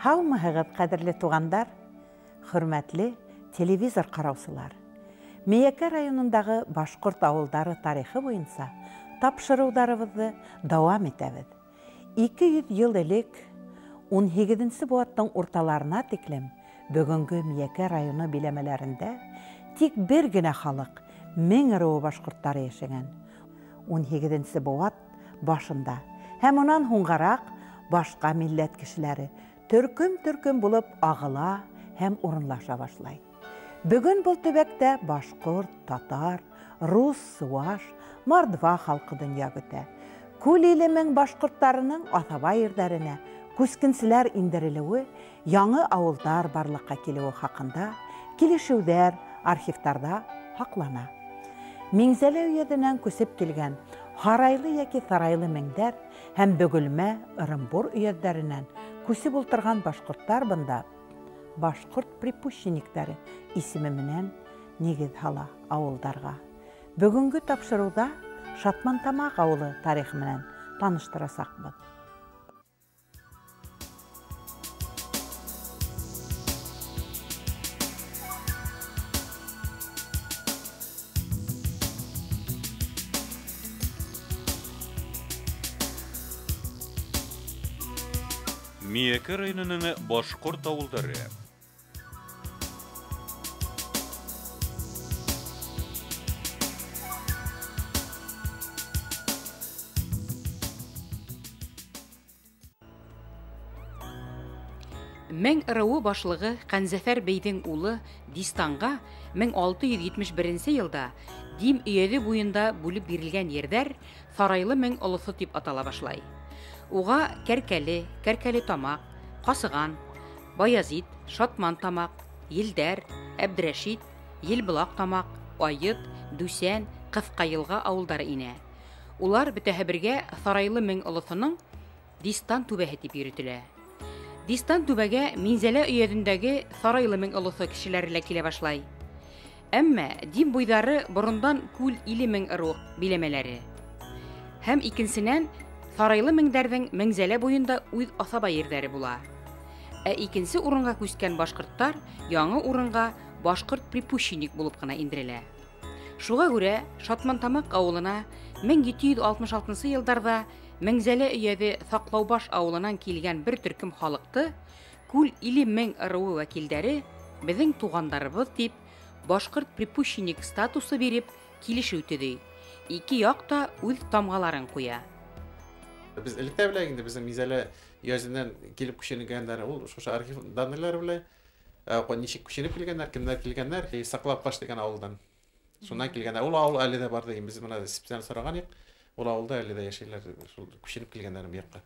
Һаумыһығыҙ, ҡәҙерле туғандар, хөрмәтле телевизор ҡараусылар. Мейәкә районындағы башҡорт ауылдары тарихы буйынса тапшырыуҙарыбыҙҙы дауам итәбеҙ. 200 йыл элек, 18-нсе быуаттың урталарына тиклем, бөгөнгө Мейәкә районы биләмәләрендә тик бер генә халыҡ, мең ырыуы башҡорттары йәшәгән. 18-нсе быуат башында һәм унан һуңғараҡ башҡа милләт кешеләре төркөм булып ағыла һәм урынлаша башлай. Бөгөн был төбәктә башҡорт, татар, рус, сыуаш, мордва халҡы донъя көтә. Күл илемен башҡорттарының аҫаба ерҙәренә күскенселәр индерелеүе, яңы ауылдар барлыҡҡа килеүе хаҡында килешеүҙәр архивтарҙа һаҡлана. Миңзәлә өйәҙенән күсеп килгән һарайлы йәки сарайлы меңдәр һәм Бөгөлмә, Ырымбур өйәҙҙәренән күсеп ултырған башҡорттар бында башҡорт припущенниктары исеме менән нигеҙ һала ауылдарға. Бөгөнгө тапшырыуҙа Шатмантамаҡ ауылы тарихы менән таныштырасаҡбыҙ. Мейәкә районының башҡорт ауылдары. Мең ырыуы башлығы Ҡәнзәфәр бейҙең улы Дистанға 1671 йылда Дим өйәҙе буйында бүлеп бирелгән ерҙәр Сарайлы мең олоҫо тип атала башлай. Уға Кәркәле тамаҡ, Ҡасыған, Баязит, Шатман тамаҡ, Елдәр, Әбдрәшит, Елбылаҡ тамаҡ, Айыт, Дүсән, Ҡыҫҡайылға ауылдары инә. Улар бөтәһе бергә Сарайлы мең олоҫоноң Дистан түбәһе тип йөрөтөлә. Дистан түбәгә Миңзәлә өйәҙендәге Сарайлы мең олоҫо кешеләре лә килә башлай. Әммә Дим буйҙары борондан күл иле мең ырыу биләмәләре. Һәм икенсенән Сарайлы меңдәрҙең Меңзәлә буйында үҙ аҫаба ерҙәре була. Ә икенсе урынға күскән башҡорттар яңы урынға башҡорт припущенник булып ҡына индерелә. Шуға күрә Шатмантамаҡ ауылына 1766 йылдарҙа Меңзәлә өйәҙе Саҡлаубаш ауылынан килгән бер төркөм халыҡты күл иле мең ырыуы вәкилдәре беҙҙең туғандарыбыҙ тип башҡорт припущенник статусы биреп килешеү төҙөй. Ике яҡ та үҙ тамғаларын ҡуя. Biz электә беләк инде безнең Миңзәлә өйәзенән килеп күченгәндәр, ул шушы архив данныйлары белән ничек күченеп килгәннәр, кемдәр килгәннәр, Саҡлаубаш дигән авылдан. Шунан килгәннәр. Ул авыл әле дә барды, без моны специаль сораган идек. Ул авылда әле дә яшәйләр, шул күченеп килгәннәр бу якка.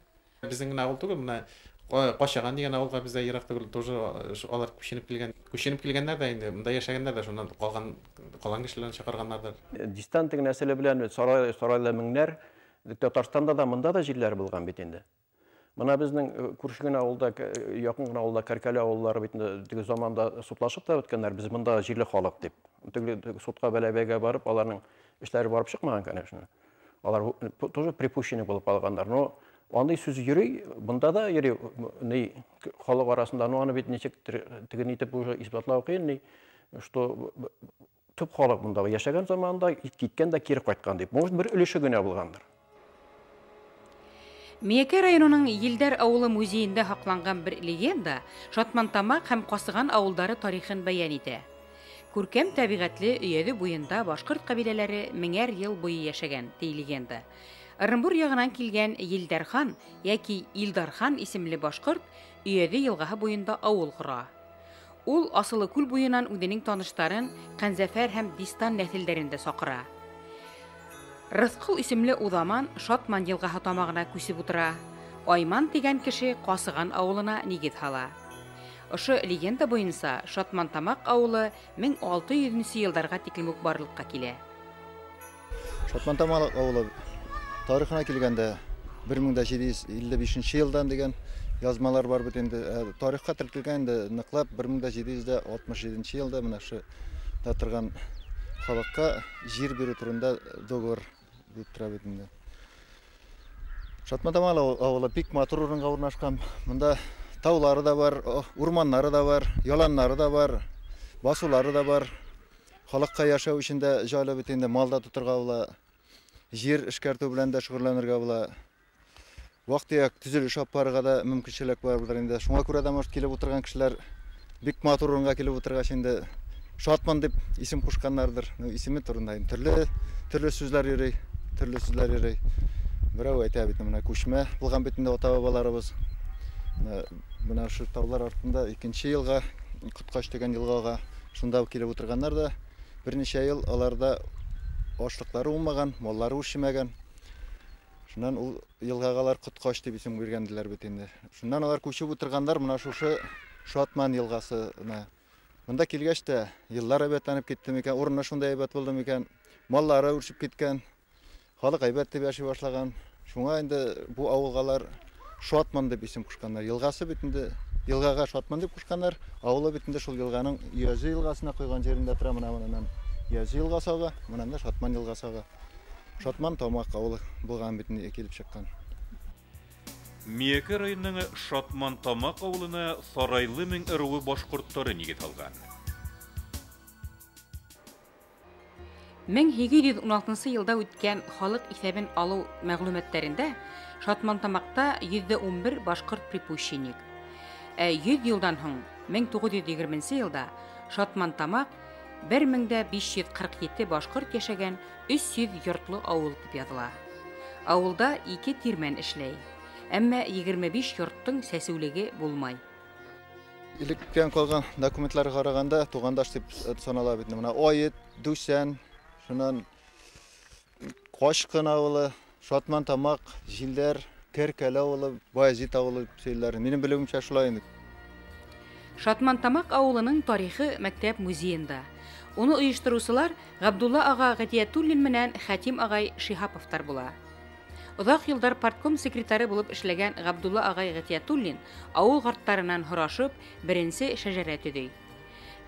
Безнең авыл түгел, менә Ҡашаған дигән авылга бездә йыраҡ түгел, тоже алар күченеп килгән. Күченеп килгәннәр дә инде, монда яшәгәннәр дә, шуннан ҡалған кешеләрне чаҡырганнарҙыр. Дистан дигән мәсьәлә белән Сарайлы меңнәр Татарстанда да монда да җирләр булган бит инде. Мына безнең күрше генә авылда, якын гына авылда Кәркәле авыллары бит инде теге заманда судлашып та үткәннәр, без монда җирле халык дип. Теге судка бәләбәгә барып, аларның эшләре барып чыкмаган, конечно. Алар тоже припущенник булып алганнар. Но андай сүз йөри, монда да йөри, ни халык арасында, но аны бит ничек теге нитеп уже исбатлау кыйын, что төп халык монда яшәгән заманда киткән дә кире кайткан дип. Может, бер өлеше генә булгандыр. Мейәкә районының Елдәр ауылы музейында һаҡланған бер легенда Шатмантамаҡ һәм Ҡасыған ауылдары тарихын бәйән итә. Күркәм тәбиғәтле өйәҙе буйында башҡорт ҡәбиләләре меңәр йыл буйы йәшәгән, ти легенда. Ырымбур яғынан килгән Елдәрхан йәки Илдархан исемле башҡорт өйәҙе йылғаһы буйында ауыл ҡора. Ул Асылы күл буйынан үҙенең таныштарын Ҡәнзәфәр һәм Дистан нәҫелдәрендә саҡыра. Рыҫҡыл исемле уҙаман Шатман йылғаһы тамағына күсеп ултыра. Айман тигән кеше Ҡасыған ауылына нигеҙ һала. Ошо легенда буйынса Шатмантамаҡ ауылы 1600 йылдарға тиклем үк барлыҡҡа килә. Шатмантамаҡ ауылы тарихына килгәндә 1755 йылдан дигән язмалар бар бит инде. Тарихка теркелгән ныҡлап 1767 йылда менә шу торган халыҡҡа җир бирү турында договор дип тора бит инде. Шатмантамаҡ ауылы бик матур урынға урынлашҡан. Монда Таулары да бар, урманнары да бар, яланнары да бар, басулары да бар. Халыкка яшау ичинде жайлы бит инде малда тутырга була, жер эшкәртү белән дә шөгыльләнергә була. Вакыт-як төзелеш алып барырга да мөмкинчелек бар булыр инде. Шуңа күрә дә может килеп утырган кешеләр бик матур урынга килеп утыргач инде Шатман дип исем кушканнардыр. Исеме турында төрле сүзләр йөри. Берәү әйтә бит менә күчмә булган бит инде ата-бабаларыбыз. Менә шу таулар артында 2нче елга Куткач дигән елгага шунда килеп утырганнар да берничә ел аларда ашлыклары булмаган, маллары үшмәгән. Шуннан ул елгагалар Куткач дип исем биргәнделәр бит инде. Шуннан алар күчеп утырганнар менә шушы Шатман елгасына. Монда килгәч тә еллар әйбәтләнеп китте микән, урыны шундай әйбәт булды микән, маллары үрчеп киткән, халык әйбәт дип яши башлаган. Шуңа инде бу авылгалар Шатман дип исем кушканнар. Елгасы бит инде елгага Шатман дип кушканнар. Авылы бит инде шул елганың Язи елгасына койган җирендә тора моннан Язи елгасы ага, моннан да Шатман елгасы ага. Шатман Тамак авылы булган бит инде килеп чыккан. Миякә районының Шатман Тамак авылына Сарайлы мең ыруы башкортлары нигез алган. 1816 елда үткән халык исәбен алу мәгълүматларында Шатман Тамакта 111 башкорт припущенник. 100 елдан соң 1920 елда Шатман Тамак 1547 башкорт яшәгән 300 йортлы авыл дип языла. Авылда 2 тирмән эшләй. Әмма 25 йорттың сәсеүлеге булмай. Илектән калган документларга караганда тугандаш дип санала бит. Менә Айыт, Дүсән, шуннан Кашкын авылы, Шатман Тамак, Җилдәр, Керкәле авылы, Баязит авылы сөйләр. Минем белүемчә шулай инде. Шатман Тамак авылының тарихы мәктәп музеенда. Уны оештыручылар Габдулла ага Гатиятуллин менән Хатим агай Шиһаповтар була. Узак елдар партком секретары булып эшләгән Габдулла агай Гатиятуллин авыл карттарынан һорашып, беренче шәҗәрә төди.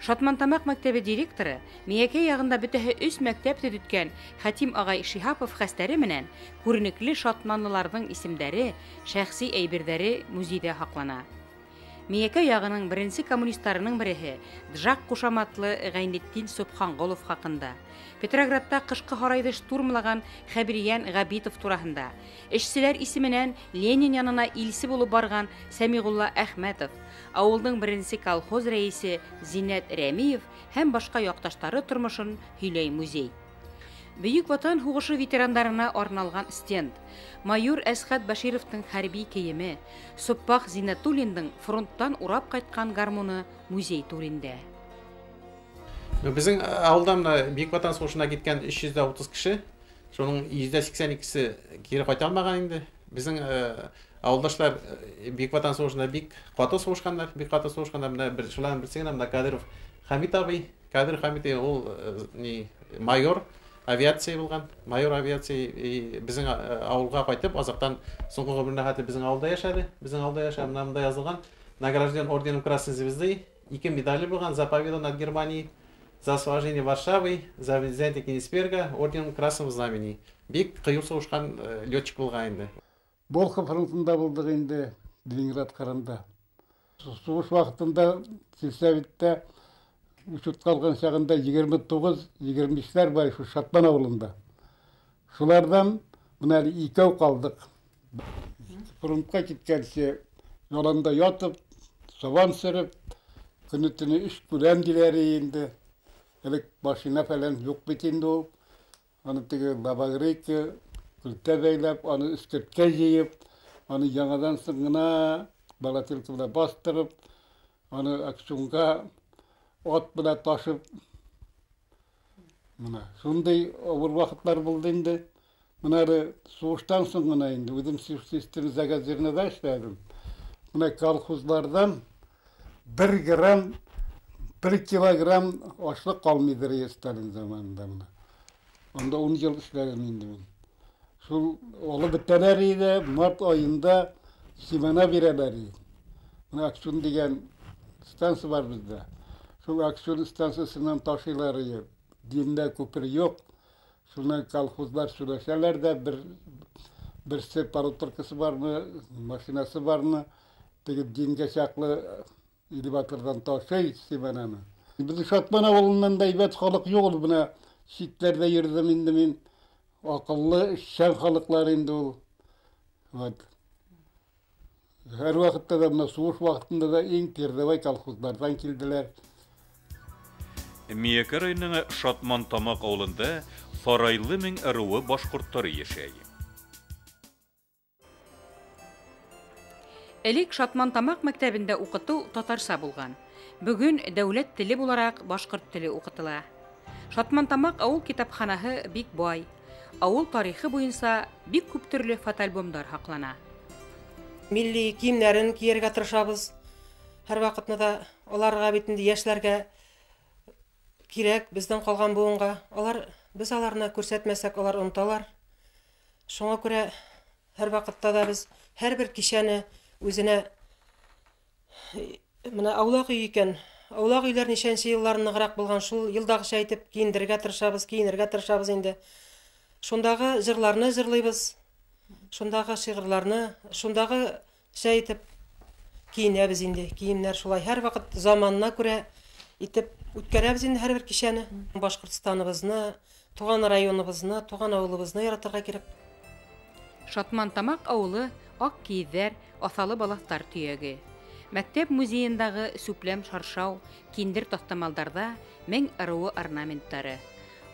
Шатман Тамак мәктәбе директоры Миякә ягында бөтәһе 3 мәктәп төзеткән Хатим агай Шиһапов хәстәре менән күренекле шатманлыларның исемдәре, шәхси әйберләре музейда һаклана. Миякә ягының беренче коммунистларының береһе Джак кушаматлы Гайнетдин Субханголов хакында, Петроградта кышкы һарайды штурмлаган Хәбириян Габитов турасында, эшчеләр исеменнән Ленин янына илсе булып барган Сәмигулла Әхмәтов, авылның беренче колхоз рәисе Зиннәт Рәмиев һәм башка якташлары тормышын һөйләй музей. Бөек Ватан һугышы ветерандарына арналган стенд, майор Әсхәт Башировтың хәрби киеме, Суппах Зиннәтуллиндың фронттан урап кайткан гармоны музей турында. Безнең авылда Бөек Ватан сугышына киткән 330 кеше, шуның 182се кире кайта алмаган инде. Безнең авылдашлар Бөек Ватан сугышында бик каты сугышканнар, менә шуларның берсе генә Кадыров Хамит абый, Кадыр Хамит ул майор авиация булган, майор авиация безнең авылга кайтып, азактан соңгы гомерендә хәтта безнең авылда яшәде. Безнең авылда яшәп, монда язылган, награжден орденом Красной Звезды, 2 медали булган за победу над Германией, за освобождение Варшавы, за взятие Кенигсберга, орденом Красного Знамени. Бик кыю сугышкан летчик булган инде. Волхов фронтында булдык инде, Ленинград карында. Сугыш вакытында сельсоветта учет калган чагында 29-23ләр бар шу Шатман авылында. Шулардан менә 2 калдык. Фронтка киткәнче яланда ятып, сабан сөреп, көне-төне эш күрәм диләре инде. Элек машина фәлән юк бит инде ул. Аны теге бабагрейка күлтә бәйләп, аны өскәрткә җыеп, аны яңадан сыңгына балатилкыда бастырып, аны аксунга от белән ташып, менә шундый авыр вакытлар булды инде. Менә сугыштан соң гына инде үзем системаза газетында эшләдем. Менә колхозлардан 1 килограмм ашлык калмыйдыр Сталин заманында менә. Анда 10 ел эшләгән инде мин. Шул олы бетәләр иде, март айында семена бирәләр иде. Менә Аксун дигән станция бар бездә. Шул Аксун станциясыннан ташыйлар иде. Диндә күпер юк. Шуннан колхозлар сүрәшәләр дә берсе пароторкасы бармы, машинасы бармы, Teги dinge şaklı İlibatırdan taşay simenana. Biz Şatman avulundan da ibet halk yok buna. Şitlerde yırdım indi min. Akıllı şen halıklar indi ol. Evet. Her vakitte de buna soğuş vaktinde de en terdevay kalkuzlardan kildiler. Miyeke rayonuna Şatman Tamak avulunda Saraylı min ırığı başkurtları yaşay. Элек Шатмантамак мәктәбендә укыту татарса булган. Бүген дәүләт теле буларак башкорт теле укытыла. Шатмантамак авыл китапханаһы бик бай. Авыл тарихы буенча бик күп төрле фотоальбомдар һаклана. Милли киемнәрен кияргә тырышабыз. Һәр вакытны да аларга бит инде яшьләргә кирәк бездән калган буынга. Без аларны күрсәтмәсәк, алар онталар. Шуңа күрә һәр вакытта да без һәр бер кичәне үзенә менә аулак үй икән. Аулак өйләр нишәнче елларны ныграк булган, шул елдагыча әйтеп киендергә тырышабыз инде. Шундагы җырларны җырлыйбыз. Шундагы шигырьләрне, шундагы әйтеп киенәбез инде. Киемнәр шулай һәр вакыт заманына күрә итеп үткәрәбез инде һәр бер кичәне. Башкортстаныбызны, туган районыбызны, туган авылыбызны яратырга кирәк. Шатмантамак авылы ак киеҙҙәр, аҫалы балаҫтар төйәге. Мәктәп музейындағы сүпләм шаршау, киндер таҫтамалдарҙа 1000 ырыуы орнаменттары.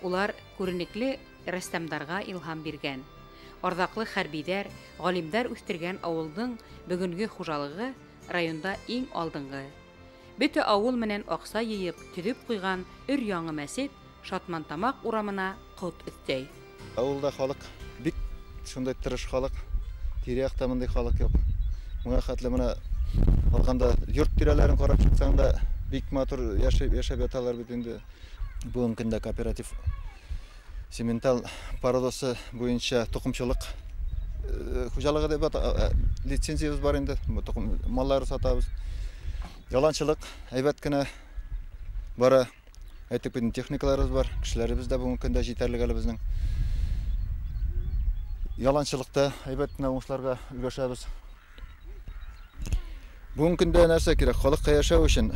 Улар күренекле рәссамдарға илһам биргән. Арҙаҡлы хәрбиҙәр, ғалимдар үҫтергән ауылдың бөгөнгө хужалығы районда иң алдынғы. Бөтә ауыл менән аҡса йыйып, төҙөп ҡуйған өр-яңы мәсет Шатмантамак урамына ҡот өҫтәй. Ауылда халык бик шундай тырыш халык. Тирәктә мондай халык юк. Моңа хәтле менә алганда йорт тирәләрен карап чыксаң да бик матур яшәп яталар бит инде. Бүгенге көндә кооператив Сементал пародосы буенча тукымчылык хуҗалыгы дип лицензиябыз бар инде. Маллар сатабыз. Яланчылык әйбәт кенә бара. Әйтеп бит техникаларыбыз бар. Кешеләребез дә бүгенге көндә җитәрлек әле безнең. Яланчылыкта әйбәт кенә уңышларга өлгәшәбез. Бүгенге көндә нәрсә кирәк? Халыкка яшәү өчен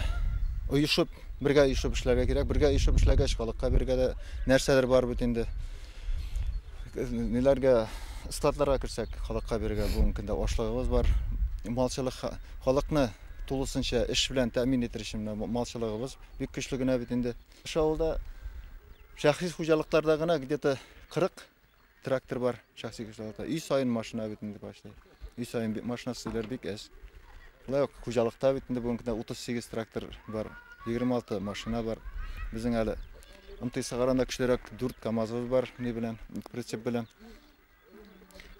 оешып, бергә оешып эшләргә кирәк. Бергә оешып эшләгәч, халыкка бергә дә нәрсәләр бар бит инде. Ниләргә статларга керсәк, халыкка бергә бүгенге көндә ашлыгыбыз бар. Малчылык халыкны тулысынча эш белән тәэмин итер өчен малчылыгыбыз бик көчле генә бит инде. Шаулда шәхси хуҗалыкларда гына где-то 40 трактор бар, шәхси хуҗалыкта. Үй сайын машина бит инде башлый. Үй сайын машина сүләр бик әз. Булай хуҗалыкта бит инде бүгенге көндә 38 трактор бар, 26 машина бар. Безнең әле МТС гаранда кешеләр 4 КАМАЗыбыз бар, ни белән, прицеп белән.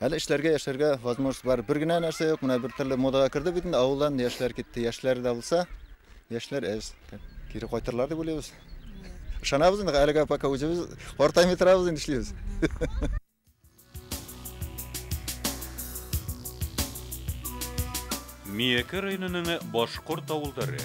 Әле эшләргә, яшәргә возможность бар. Бер генә нәрсә юк, менә бер төрле модага керде бит инде, авылдан яшьләр китте. Яшьләр дә булса, яшьләр әз. Кире кайтырлар дип уйлыйбыз. Ышанабыз инде, әлегә пока үзебез ортаймый торабыз инде эшлибез. Миякә районының башҡорт ауылдары.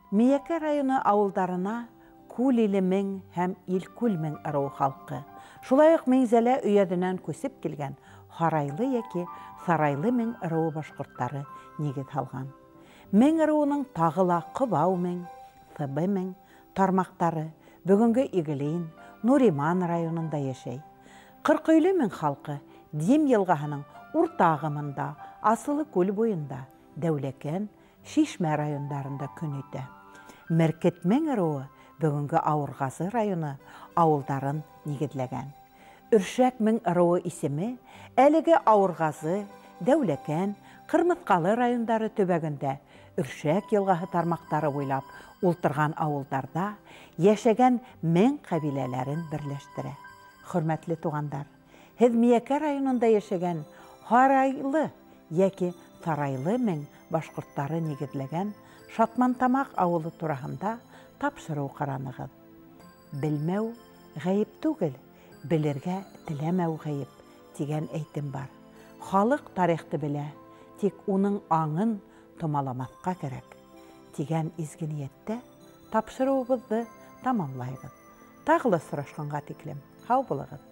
Миякә районы ауылдарына Күлиле мең һәм Илкүл мең ырыу халҡы. Шулай уҡ Меңзәлә өйәҙенән күсеп килгән Һарайлы йәки Сарайлы мең ырыуы башҡорттары нигеҙ һалған. Мең ырыуының тағы ла Ҡыбау мең, Сыбы мең тармаҡтары бөгөнгө Игелин, Нуриман районында йәшәй. Ҡырҡөйлө мең халҡы Дим йылғаһының урта ағымында, Асылы күл буйында, Дәүләкән, Шишмә райондарында көн итә. Мәркет мең ырыуы бөгөнгө Ауырғазы районы ауылдарын нигеҙләгән. Өршәк мең ырыуы исеме әлеге Ауырғазы, Дәүләкән, Ҡырмыҫҡалы райондары төбәгендә Өршәк йылғаһы тармаҡтары буйлап ултырған ауылдарда йәшәгән мең ҡәбиләләрен берләштерә. Хөрмәтле туғандар, һеҙ Миякә районында йәшәгән Һарайлы йәки Сарайлы мең башҡорттары нигеҙләгән Шатмантамаҡ ауылы тураһында тапшырыу ҡаранығыҙ. Белмәү ғәйеп түгел, белергә теләмәү ғәйеп тигән әйтем бар. Халыҡ тарихты белә, тик уның аңын томаламаҫҡа кәрәк. Тигән изге ниәттә тапшыруыбызды тамамлайбыз. Тағы да сұрашқанға тиклем. Хау булыгыз.